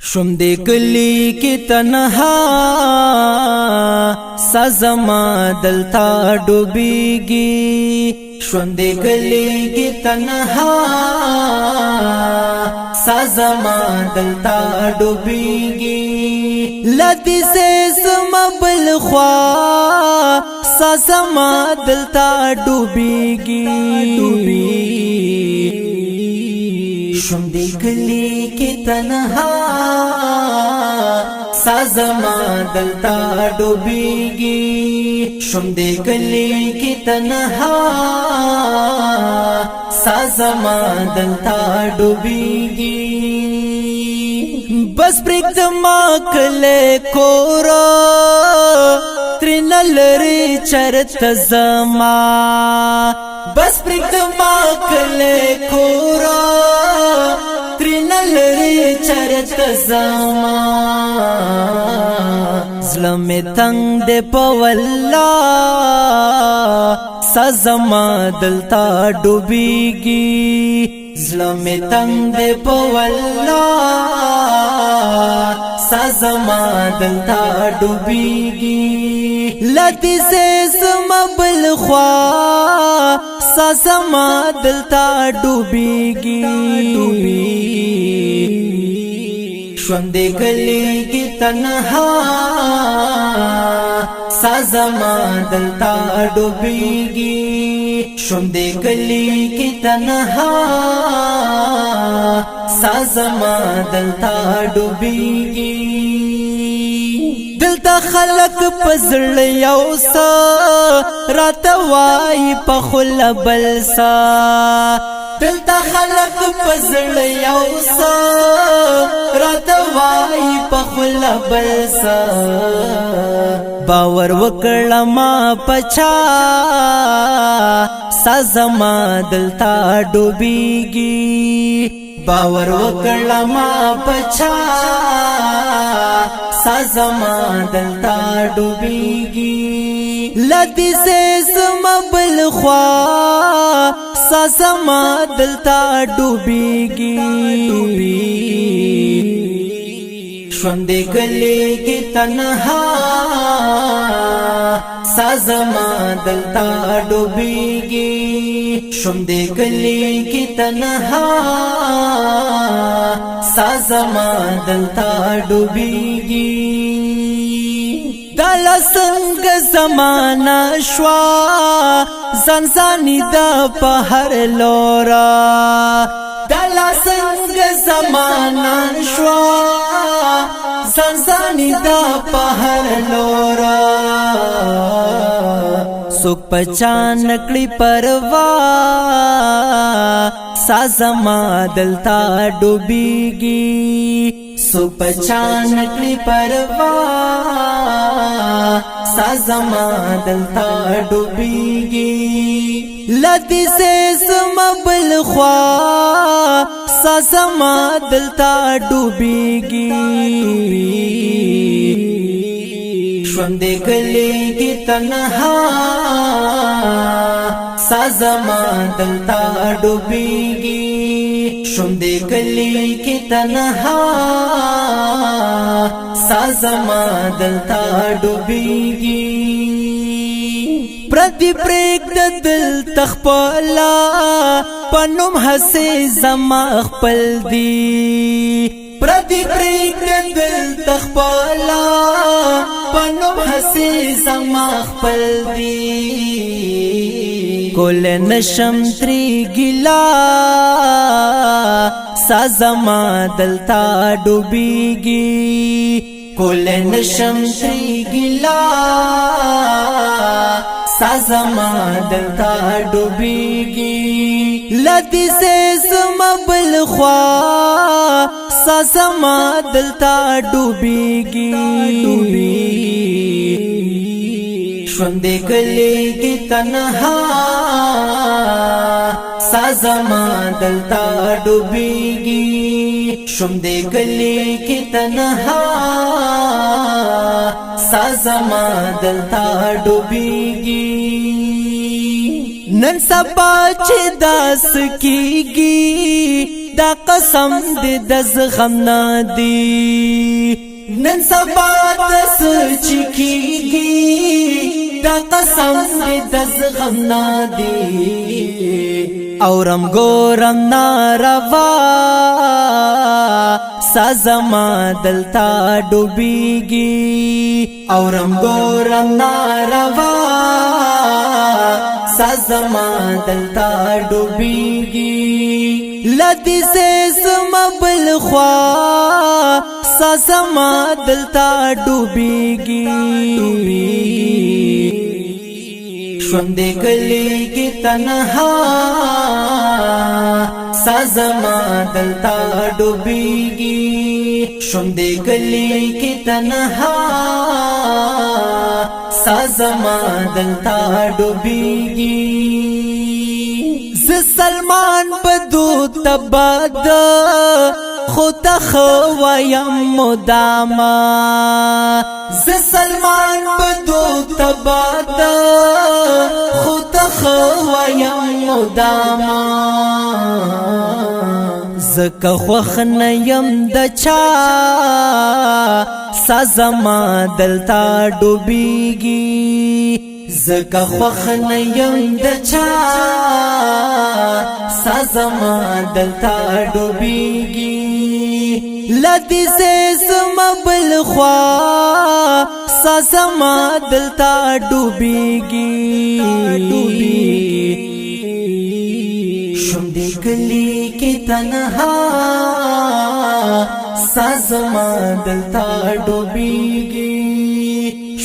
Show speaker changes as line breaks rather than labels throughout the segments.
شم دې کلی کې تنها سازما دلتا ډوبېږي شم دې کلی کې تنها سازما دلتا ډوبېږي لدی سے سما بل خوا سازما دلتا ډوبېږي شم دې کلی کې تنها سازما دلتا ډوبېږي شم دې کلی کې تنها سازما دلتا ډوبېږي بس پرېږدما کلی کورا ترېنه لرې چرته زما بس پرېږدما کلی کورا ترېنه لرې چرته زما زړه مې تنګ دی په والله سازما دلتا ډوبېږي زړه مې تنګ دی په والله سازما دلتا ډوبېږي لدی سے زما بل خوا سازما دلتا ډوبېږي شم دې کلی کې تنها سازما دلتا ډوبېږي شم دې کلی کې تنها سازما دلتا ډوبېږي دلتا خلق پزړ یو سا راته وای په خل بلسا دلتا خلق پزړ یو سا راته وای په خل بلسا باور وکړه ما پچا سازما دلتا ډوبېږي باور وکړه ما پچا سازما دلتا ډوبېږي لدی سے زما بل خوا سازما دلتا ډوبېږي شم دې کلی کې تنها سازما دلتا ډوبېږي شم دې کلی کې تنها سازما دلتا ډوبېږي دلا څنګه زمانہ شوا ځانځاني د په هر لورا دلا څنګه زمانہ شوا ځانځاني د په هر لورا سوک پچان کړي پروا سازما دلتا ډوبېږي سوک پچان کړي پروا سازما دلتا ډوبېږي لدی سے زما بل خوا سازما دلتا ډوبېږي شم دې کلی کې تنها سازما دلتا ډوبېږي شم دې کلی کې تنها سازما دلتا ډوبېږي پردی پرېږده دلته خپله په نوم هسې زما خپل دي پردی پرېږده دلته خپله په نوم هسې زما خپل دي کول نشم ترې ګیله سازما دلتا ډوبېږي کول نشم ترې ګیله سازما دلتا ډوبېږي لدی سے زما بل خوا سازما دلتا ډوبېږي شم دې کلی کې تنها سازما دلتا ډوبېږي شم دې کلی کې تنها سازما دلتا ډوبېږي نن سبا چې داس کیږي دا قسم دې د زغم نه دی نن سبا دس چکیږي دا قسم دې د زغم نه دی اورم ګورم ناروا سازما دلتا ډوبېږي اورم ګورم ناروا سازما دلتا ډوبېږي لدی سے زما بل خوا سازما دلتا ډوبېږي ژوند گلی کی تنہا سازما دلتا ڈوبیگی ژوند گلی کی تنہا سازما دلتا ڈوبیگی ز سلمان بدو تباد خود خوایم مداما ز سلمان بدو تباد خود خوایم مداما زکه خوخ نیم د چا سازما دلتا ډوبېږي زکه خوخ نیم د چا سازما دلتا ډوبېږي لدی سے زما بل خوا سازما دلتا ډوبېږي شم دې گلی کې تنها سازما دلتا ډوبېږي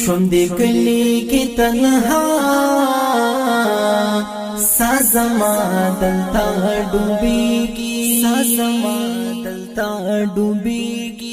شم دې گلی کې تنها سازما دلتا ډوبېږي سازما دلتا ډوبېږي